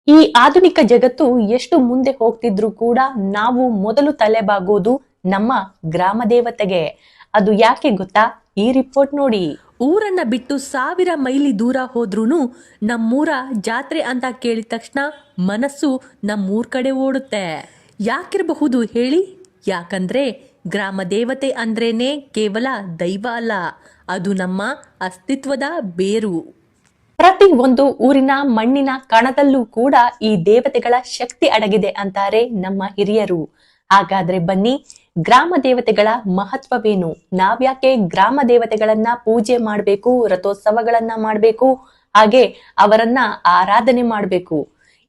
ಈ ಆಧುನಿಕ ಜಗತ್ತು ಎಷ್ಟು ಮುಂದೆ ಹೋಗ್ತಿದ್ರು ಕೂಡ ನಾವು ಮೊದಲು ತಲೆಬಾಗೋದು ನಮ್ಮ ಗ್ರಾಮ ದೇವತೆಗೆ. ಅದು ಯಾಕೆ ಗೊತ್ತಾ? ಈ ರಿಪೋರ್ಟ್ ನೋಡಿ. ಊರನ್ನ ಬಿಟ್ಟು 1000 ಮೈಲಿ ದೂರ ಹೋದ್ರೂನು ನಮ್ಮೂರ ಜಾತ್ರೆ ಅಂತ ಕೇಳಿದ ತಕ್ಷಣ ಮನಸ್ಸು ನಮ್ಮೂರ್ ಕಡೆ ಓಡುತ್ತೆ. ಯಾಕಿರಬಹುದು ಹೇಳಿ? ಯಾಕಂದ್ರೆ ಗ್ರಾಮ ದೇವತೆ ಅಂದ್ರೇನೆ ಕೇವಲ ದೈವ ಅಲ್ಲ, ಅದು ನಮ್ಮ ಅಸ್ತಿತ್ವದ ಬೇರು. ಪ್ರತಿ ಒಂದು ಊರಿನ ಮಣ್ಣಿನ ಕಣದಲ್ಲೂ ಕೂಡ ಈ ದೇವತೆಗಳ ಶಕ್ತಿ ಅಡಗಿದೆ ಅಂತಾರೆ ನಮ್ಮ ಹಿರಿಯರು. ಹಾಗಾದ್ರೆ ಬನ್ನಿ, ಗ್ರಾಮ ದೇವತೆಗಳ ಮಹತ್ವವೇನು, ನಾವ್ಯಾಕೆ ಗ್ರಾಮ ದೇವತೆಗಳನ್ನ ಪೂಜೆ ಮಾಡ್ಬೇಕು, ರಥೋತ್ಸವಗಳನ್ನ ಮಾಡ್ಬೇಕು, ಹಾಗೆ ಅವರನ್ನ ಆರಾಧನೆ ಮಾಡ್ಬೇಕು.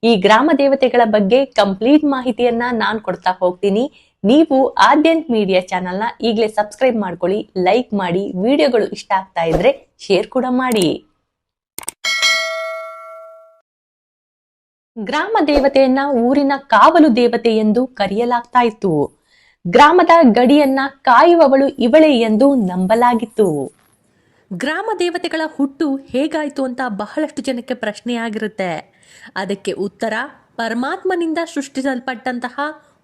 ಈ ಗ್ರಾಮ ದೇವತೆಗಳ ಬಗ್ಗೆ ಕಂಪ್ಲೀಟ್ ಮಾಹಿತಿಯನ್ನ ನಾನ್ ಕೊಡ್ತಾ ಹೋಗ್ತೀನಿ. ನೀವು ಆದ್ಯಂತ್ ಮೀಡಿಯಾ ಚಾನೆಲ್ನ ಈಗಲೇ ಸಬ್ಸ್ಕ್ರೈಬ್ ಮಾಡ್ಕೊಳ್ಳಿ, ಲೈಕ್ ಮಾಡಿ, ವಿಡಿಯೋಗಳು ಇಷ್ಟ ಆಗ್ತಾ ಇದ್ರೆ ಶೇರ್ ಕೂಡ ಮಾಡಿ. ಗ್ರಾಮ ದೇವತೆಯನ್ನ ಊರಿನ ಕಾವಲು ದೇವತೆ ಎಂದು ಕರೆಯಲಾಗ್ತಾ ಇತ್ತು. ಗ್ರಾಮದ ಗಡಿಯನ್ನ ಕಾಯುವವಳು ಇವಳೇ ಎಂದು ನಂಬಲಾಗಿತ್ತು. ಗ್ರಾಮ ದೇವತೆಗಳ ಹುಟ್ಟು ಹೇಗಾಯ್ತು ಅಂತ ಬಹಳಷ್ಟು ಜನಕ್ಕೆ ಪ್ರಶ್ನೆ ಆಗಿರುತ್ತೆ. ಅದಕ್ಕೆ ಉತ್ತರ ಪರಮಾತ್ಮನಿಂದ ಸೃಷ್ಟಿಸಲ್ಪಟ್ಟಂತಹ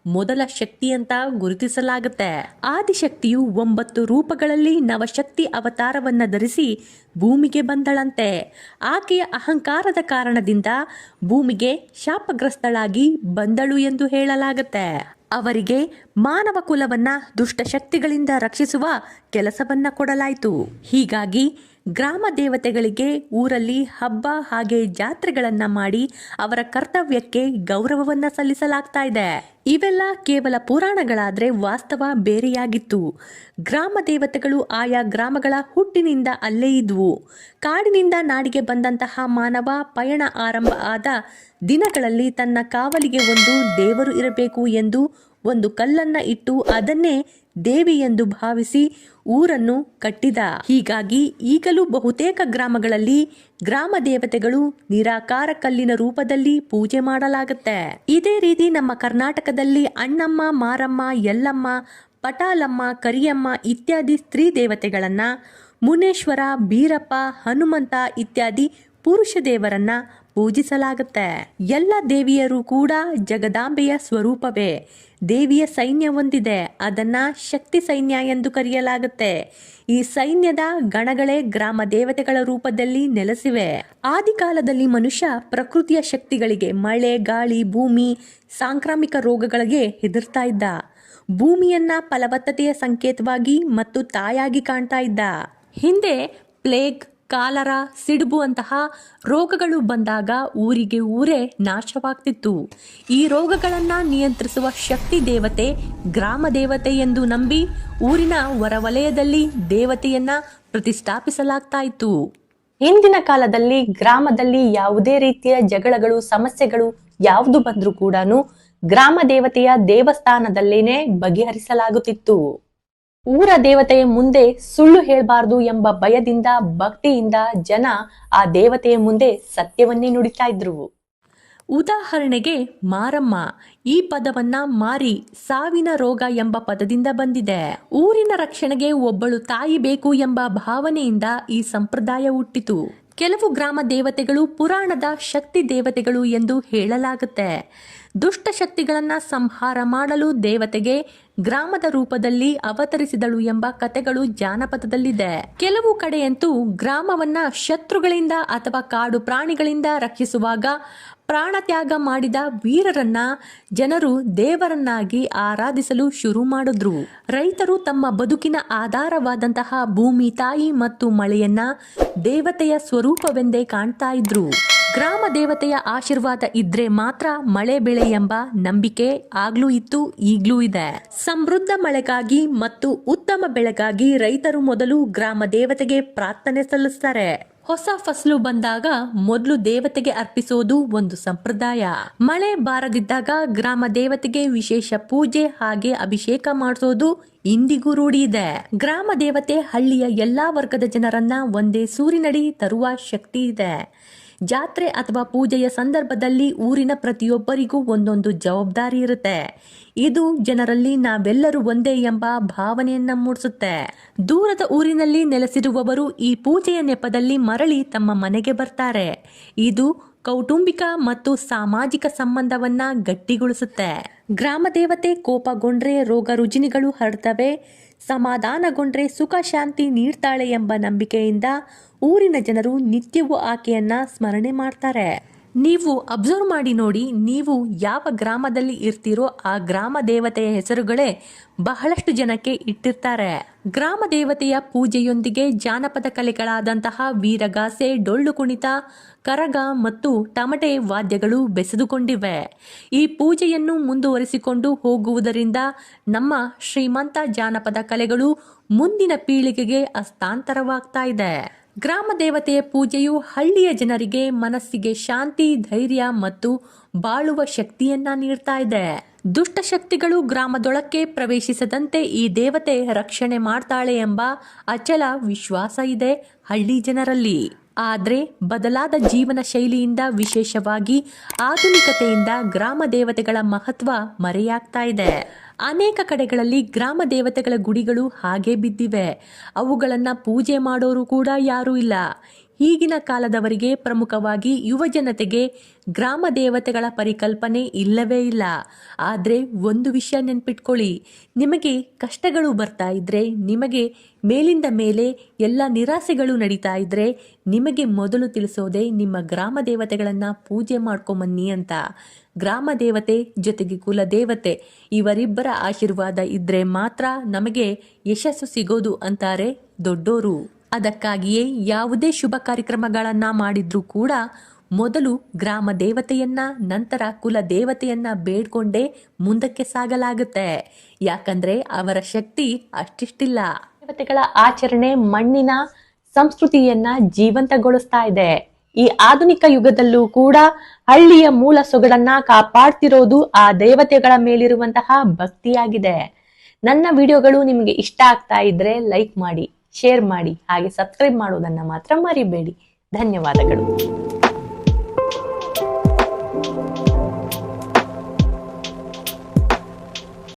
ಮೊದಲ ಶಕ್ತಿ ಅಂತ ಗುರುತಿಸಲಾಗುತ್ತೆ. ಆದಿಶಕ್ತಿಯು 9 ರೂಪಗಳಲ್ಲಿ ನವಶಕ್ತಿ ಅವತಾರವನ್ನ ಧರಿಸಿ ಭೂಮಿಗೆ ಬಂದಳಂತೆ. ಆಕೆಯ ಅಹಂಕಾರದ ಕಾರಣದಿಂದ ಭೂಮಿಗೆ ಶಾಪಗ್ರಸ್ತಳಾಗಿ ಬಂದಳು ಎಂದು ಹೇಳಲಾಗುತ್ತೆ. ಅವರಿಗೆ ಮಾನವ ಕುಲವನ್ನ ದುಷ್ಟ ಶಕ್ತಿಗಳಿಂದ ರಕ್ಷಿಸುವ ಕೆಲಸವನ್ನ ಕೊಡಲಾಯಿತು. ಹೀಗಾಗಿ ಗ್ರಾಮ ದೇವತೆಗಳಿಗೆ ಊರಲ್ಲಿ ಹಬ್ಬ ಹಾಗೆ ಜಾತ್ರೆಗಳನ್ನ ಮಾಡಿ ಅವರ ಕರ್ತವ್ಯಕ್ಕೆ ಗೌರವವನ್ನ ಸಲ್ಲಿಸಲಾಗ್ತಾ ಇದೆ. ಇವೆಲ್ಲ ಕೇವಲ ಪುರಾಣಗಳಾದ್ರೆ ವಾಸ್ತವ ಬೇರೆಯಾಗಿತ್ತು. ಗ್ರಾಮ ದೇವತೆಗಳು ಆಯಾ ಗ್ರಾಮಗಳ ಹುಟ್ಟಿನಿಂದ ಅಲ್ಲೇ ಇದ್ವು. ಕಾಡಿನಿಂದ ನಾಡಿಗೆ ಬಂದಂತಹ ಮಾನವ ಪಯಣ ಆರಂಭ ಆದ ದಿನಗಳಲ್ಲಿ ತನ್ನ ಕಾವಲಿಗೆ ಒಂದು ದೇವರು ಇರಬೇಕು ಎಂದು ಒಂದು ಕಲ್ಲನ್ನ ಇಟ್ಟು ಅದನ್ನೇ ದೇವಿ ಎಂದು ಭಾವಿಸಿ ಊರನ್ನು ಕಟ್ಟಿದ. ಹೀಗಾಗಿ ಈಗಲೂ ಬಹುತೇಕ ಗ್ರಾಮಗಳಲ್ಲಿ ಗ್ರಾಮ ದೇವತೆಗಳು ನಿರಾಕಾರ ಕಲ್ಲಿನ ರೂಪದಲ್ಲಿ ಪೂಜೆ ಮಾಡಲಾಗುತ್ತೆ. ಇದೇ ರೀತಿ ನಮ್ಮ ಕರ್ನಾಟಕದಲ್ಲಿ ಅಣ್ಣಮ್ಮ, ಮಾರಮ್ಮ, ಯಲ್ಲಮ್ಮ, ಪಟಾಲಮ್ಮ, ಕರಿಯಮ್ಮ ಇತ್ಯಾದಿ ಸ್ತ್ರೀ ದೇವತೆಗಳನ್ನ, ಮುನೇಶ್ವರ, ಬೀರಪ್ಪ, ಹನುಮಂತ ಇತ್ಯಾದಿ ಪುರುಷ ದೇವರನ್ನ ಪೂಜಿಸಲಾಗುತ್ತೆ. ಎಲ್ಲ ದೇವಿಯರು ಕೂಡ ಜಗದಾಂಬೆಯ ಸ್ವರೂಪವೇ. ದೇವಿಯ ಸೈನ್ಯ ಹೊಂದಿದೆ, ಅದನ್ನ ಶಕ್ತಿ ಸೈನ್ಯ ಎಂದು ಕರೆಯಲಾಗುತ್ತೆ. ಈ ಸೈನ್ಯದ ಗಣಗಳೇ ಗ್ರಾಮ ದೇವತೆಗಳ ರೂಪದಲ್ಲಿ ನೆಲೆಸಿವೆ. ಆದಿಕಾಲದಲ್ಲಿ ಮನುಷ್ಯ ಪ್ರಕೃತಿಯ ಶಕ್ತಿಗಳಿಗೆ, ಮಳೆ, ಗಾಳಿ, ಭೂಮಿ, ಸಾಂಕ್ರಾಮಿಕ ರೋಗಗಳಿಗೆ ಹೆದರ್ತಾ ಇದ್ದ. ಭೂಮಿಯನ್ನ ಫಲವತ್ತತೆಯ ಸಂಕೇತವಾಗಿ ಮತ್ತು ತಾಯಾಗಿ ಕಾಣ್ತಾ ಇದ್ದ. ಹಿಂದೆ ಪ್ಲೇಗ್, ಕಾಲರ, ಸಿಡುಬು ಅಂತಹ ರೋಗಗಳು ಬಂದಾಗ ಊರಿಗೆ ಊರೇ ನಾಶವಾಗ್ತಿತ್ತು. ಈ ರೋಗಗಳನ್ನ ನಿಯಂತ್ರಿಸುವ ಶಕ್ತಿ ದೇವತೆ ಗ್ರಾಮ ದೇವತೆ ಎಂದು ನಂಬಿ ಊರಿನ ಹೊರವಲಯದಲ್ಲಿ ದೇವತೆಯನ್ನ ಪ್ರತಿಷ್ಠಾಪಿಸಲಾಗ್ತಾ ಇತ್ತು. ಹಿಂದಿನ ಕಾಲದಲ್ಲಿ ಗ್ರಾಮದಲ್ಲಿ ಯಾವುದೇ ರೀತಿಯ ಜಗಳಗಳು, ಸಮಸ್ಯೆಗಳು ಯಾವುದು ಬಂದ್ರೂ ಕೂಡ ಗ್ರಾಮ ದೇವತೆಯ ದೇವಸ್ಥಾನದಲ್ಲೇನೆ ಬಗೆಹರಿಸಲಾಗುತ್ತಿತ್ತು. ಊರ ದೇವತೆಯ ಮುಂದೆ ಸುಳ್ಳು ಹೇಳಬಾರದು ಎಂಬ ಭಯದಿಂದ, ಭಕ್ತಿಯಿಂದ ಜನ ಆ ದೇವತೆಯ ಮುಂದೆ ಸತ್ಯವನ್ನೇ ನುಡಿತಾ ಇದ್ರು. ಉದಾಹರಣೆಗೆ ಮಾರಮ್ಮ, ಈ ಪದವನ್ನ ಮಾರಿ, ಸಾವಿನ ರೋಗ ಎಂಬ ಪದದಿಂದ ಬಂದಿದೆ. ಊರಿನ ರಕ್ಷಣೆಗೆ ಒಬ್ಬಳು ತಾಯಿ ಬೇಕು ಎಂಬ ಭಾವನೆಯಿಂದ ಈ ಸಂಪ್ರದಾಯ ಹುಟ್ಟಿತು. ಕೆಲವು ಗ್ರಾಮ ದೇವತೆಗಳು ಪುರಾಣದ ಶಕ್ತಿ ದೇವತೆಗಳು ಎಂದು ಹೇಳಲಾಗುತ್ತೆ. ದುಷ್ಟ ಶಕ್ತಿಗಳನ್ನ ಸಂಹಾರ ಮಾಡಲು ದೇವತೆಗೆ ಗ್ರಾಮದ ರೂಪದಲ್ಲಿ ಅವತರಿಸಿದಳು ಎಂಬ ಕಥೆಗಳು ಜಾನಪದದಲ್ಲಿದೆ. ಕೆಲವು ಕಡೆಯಂತೂ ಗ್ರಾಮವನ್ನ ಶತ್ರುಗಳಿಂದ ಅಥವಾ ಕಾಡು ಪ್ರಾಣಿಗಳಿಂದ ರಕ್ಷಿಸುವಾಗ ಪ್ರಾಣತ್ಯಾಗ ಮಾಡಿದ ವೀರರನ್ನ ಜನರು ದೇವರನ್ನಾಗಿ ಆರಾಧಿಸಲು ಶುರು ಮಾಡಿದ್ರು. ರೈತರು ತಮ್ಮ ಬದುಕಿನ ಆಧಾರವಾದಂತಹ ಭೂಮಿ ತಾಯಿ ಮತ್ತು ಮಳೆಯನ್ನ ದೇವತೆಯ ಸ್ವರೂಪವೆಂದೇ ಕಾಣ್ತಾ ಇದ್ರು. ಗ್ರಾಮ ದೇವತೆಯ ಆಶೀರ್ವಾದ ಇದ್ರೆ ಮಾತ್ರ ಮಳೆ ಬೆಳೆ ಎಂಬ ನಂಬಿಕೆ ಆಗ್ಲೂ ಇತ್ತು, ಈಗ್ಲೂ ಇದೆ. ಸಮೃದ್ಧ ಮಳೆಗಾಗಿ ಮತ್ತು ಉತ್ತಮ ಬೆಳೆಗಾಗಿ ರೈತರು ಮೊದಲು ಗ್ರಾಮ ದೇವತೆಗೆ ಪ್ರಾರ್ಥನೆ ಸಲ್ಲಿಸ್ತಾರೆ. ಹೊಸ ಫಸಲು ಬಂದಾಗ ಮೊದಲು ದೇವತೆಗೆ ಅರ್ಪಿಸೋದು ಒಂದು ಸಂಪ್ರದಾಯ. ಮಳೆ ಬಾರದಿದ್ದಾಗ ಗ್ರಾಮ ದೇವತೆಗೆ ವಿಶೇಷ ಪೂಜೆ ಹಾಗೆ ಅಭಿಷೇಕ ಮಾಡಿಸೋದು ಇಂದಿಗೂ ರೂಢಿ ಇದೆ. ಗ್ರಾಮ ದೇವತೆ ಹಳ್ಳಿಯ ಎಲ್ಲಾ ವರ್ಗದ ಜನರನ್ನ ಒಂದೇ ಸೂರಿನಡಿ ತರುವ ಶಕ್ತಿ ಇದೆ. ಜಾತ್ರೆ ಅಥವಾ ಪೂಜೆಯ ಸಂದರ್ಭದಲ್ಲಿ ಊರಿನ ಪ್ರತಿಯೊಬ್ಬರಿಗೂ ಒಂದೊಂದು ಜವಾಬ್ದಾರಿ ಇರುತ್ತೆ. ಇದು ಜನರಲ್ಲಿ ನಾವೆಲ್ಲರೂ ಒಂದೇ ಎಂಬ ಭಾವನೆಯನ್ನ ಮೂಡಿಸುತ್ತೆ. ದೂರದ ಊರಿನಲ್ಲಿ ನೆಲೆಸಿರುವವರು ಈ ಪೂಜೆಯ ನೆಪದಲ್ಲಿ ಮರಳಿ ತಮ್ಮ ಮನೆಗೆ ಬರ್ತಾರೆ. ಇದು ಕೌಟುಂಬಿಕ ಮತ್ತು ಸಾಮಾಜಿಕ ಸಂಬಂಧವನ್ನ ಗಟ್ಟಿಗೊಳಿಸುತ್ತೆ. ಗ್ರಾಮ ದೇವತೆ ಕೋಪಗೊಂಡ್ರೆ ರೋಗ ರುಜಿನಗಳು ಹರಡ್ತವೆ, ಸಮಾಧಾನಗೊಂಡ್ರೆ ಸುಖ ಶಾಂತಿ ನೀಡ್ತಾಳೆ ಎಂಬ ನಂಬಿಕೆಯಿಂದ ಊರಿನ ಜನರು ನಿತ್ಯವೂ ಆಕೆಯನ್ನ ಸ್ಮರಣೆ ಮಾಡ್ತಾರೆ. ನೀವು ಅಬ್ಸರ್ವ್ ಮಾಡಿ ನೋಡಿ, ನೀವು ಯಾವ ಗ್ರಾಮದಲ್ಲಿ ಇರ್ತೀರೋ ಆ ಗ್ರಾಮ ದೇವತೆಯ ಹೆಸರುಗಳೇ ಬಹಳಷ್ಟು ಜನಕ್ಕೆ ಇಟ್ಟಿರ್ತಾರೆ. ಗ್ರಾಮ ದೇವತೆಯ ಪೂಜೆಯೊಂದಿಗೆ ಜಾನಪದ ಕಲೆಗಳಾದಂತಹ ವೀರಗಾಸೆ, ಡೊಳ್ಳು ಕುಣಿತ, ಕರಗ ಮತ್ತು ತಮಟೆ ವಾದ್ಯಗಳು ಬೆಸೆದುಕೊಂಡಿವೆ. ಈ ಪೂಜೆಯನ್ನು ಮುಂದುವರಿಸಿಕೊಂಡು ಹೋಗುವುದರಿಂದ ನಮ್ಮ ಶ್ರೀಮಂತ ಜಾನಪದ ಕಲೆಗಳು ಮುಂದಿನ ಪೀಳಿಗೆಗೆ ಹಸ್ತಾಂತರವಾಗ್ತಾ ಇದೆ. ಗ್ರಾಮ ದೇವತೆಯ ಪೂಜೆಯು ಹಳ್ಳಿಯ ಜನರಿಗೆ ಮನಸ್ಸಿಗೆ ಶಾಂತಿ, ಧೈರ್ಯ ಮತ್ತು ಬಾಳುವ ಶಕ್ತಿಯನ್ನ ನೀಡ್ತಾ ಇದೆ. ದುಷ್ಟಶಕ್ತಿಗಳು ಗ್ರಾಮದೊಳಕ್ಕೆ ಪ್ರವೇಶಿಸದಂತೆ ಈ ದೇವತೆ ರಕ್ಷಣೆ ಮಾಡ್ತಾಳೆ ಎಂಬ ಅಚಲ ವಿಶ್ವಾಸ ಇದೆ ಹಳ್ಳಿ ಜನರಲ್ಲಿ. ಆದ್ರೆ ಬದಲಾದ ಜೀವನ ಶೈಲಿಯಿಂದ, ವಿಶೇಷವಾಗಿ ಆಧುನಿಕತೆಯಿಂದ ಗ್ರಾಮ ದೇವತೆಗಳ ಮಹತ್ವ ಮರೆಯಾಗ್ತಾ ಇದೆ. ಅನೇಕ ಕಡೆಗಳಲ್ಲಿ ಗ್ರಾಮ ದೇವತೆಗಳ ಗುಡಿಗಳು ಹಾಗೆ ಬಿದ್ದಿವೆ. ಅವುಗಳನ್ನ ಪೂಜೆ ಮಾಡೋರು ಕೂಡ ಯಾರೂ ಇಲ್ಲ. ಈಗಿನ ಕಾಲದವರಿಗೆ, ಪ್ರಮುಖವಾಗಿ ಯುವ ಜನತೆಗೆ ಗ್ರಾಮ ದೇವತೆಗಳ ಪರಿಕಲ್ಪನೆ ಇಲ್ಲವೇ ಇಲ್ಲ. ಆದರೆ ಒಂದು ವಿಷಯ ನೆನ್ಪಿಟ್ಕೊಳ್ಳಿ, ನಿಮಗೆ ಕಷ್ಟಗಳು ಬರ್ತಾ ಇದ್ರೆ, ನಿಮಗೆ ಮೇಲಿಂದ ಮೇಲೆ ಎಲ್ಲ ನಿರಾಸೆಗಳು ನಡೀತಾ ಇದ್ರೆ, ನಿಮಗೆ ಮೊದಲು ತಿಳಿಸೋದೆ ನಿಮ್ಮ ಗ್ರಾಮ ದೇವತೆಗಳನ್ನ ಪೂಜೆ ಮಾಡ್ಕೊಂಬನ್ನಿ ಅಂತ. ಗ್ರಾಮ ದೇವತೆ ಜೊತೆಗೆ ಕುಲ ದೇವತೆ ಇವರಿಬ್ಬರ ಆಶೀರ್ವಾದ ಇದ್ರೆ ಮಾತ್ರ ನಮಗೆ ಯಶಸ್ಸು ಸಿಗೋದು ಅಂತಾರೆ ದೊಡ್ಡೋರು. ಅದಕ್ಕಾಗಿಯೇ ಯಾವುದೇ ಶುಭ ಕಾರ್ಯಕ್ರಮಗಳನ್ನ ಮಾಡಿದ್ರೂ ಕೂಡ ಮೊದಲು ಗ್ರಾಮ ದೇವತೆಯನ್ನ, ನಂತರ ಕುಲ ದೇವತೆಯನ್ನ ಬೇಡ್ಕೊಂಡೇ ಮುಂದಕ್ಕೆ ಸಾಗಲಾಗುತ್ತೆ. ಯಾಕಂದ್ರೆ ಅವರ ಶಕ್ತಿ ಅಷ್ಟಿಷ್ಟಿಲ್ಲ. ದೇವತೆಗಳ ಆಚರಣೆ ಮಣ್ಣಿನ ಸಂಸ್ಕೃತಿಯನ್ನ ಜೀವಂತಗೊಳಿಸ್ತಾ ಇದೆ. ಈ ಆಧುನಿಕ ಯುಗದಲ್ಲೂ ಕೂಡ ಹಳ್ಳಿಯ ಮೂಲ ಸೊಗಡನ್ನ ಕಾಪಾಡ್ತಿರೋದು ಆ ದೇವತೆಗಳ ಮೇಲಿರುವಂತಹ ಭಕ್ತಿಯಾಗಿದೆ. ನನ್ನ ವಿಡಿಯೋಗಳು ನಿಮಗೆ ಇಷ್ಟ ಆಗ್ತಾ ಇದ್ರೆ ಲೈಕ್ ಮಾಡಿ, ಶೇರ್ ಮಾಡಿ, ಹಾಗೆ ಸಬ್ಸ್ಕ್ರೈಬ್ ಮಾಡೋದನ್ನ ಮಾತ್ರ ಮರಿಬೇಡಿ. ಧನ್ಯವಾದಗಳು.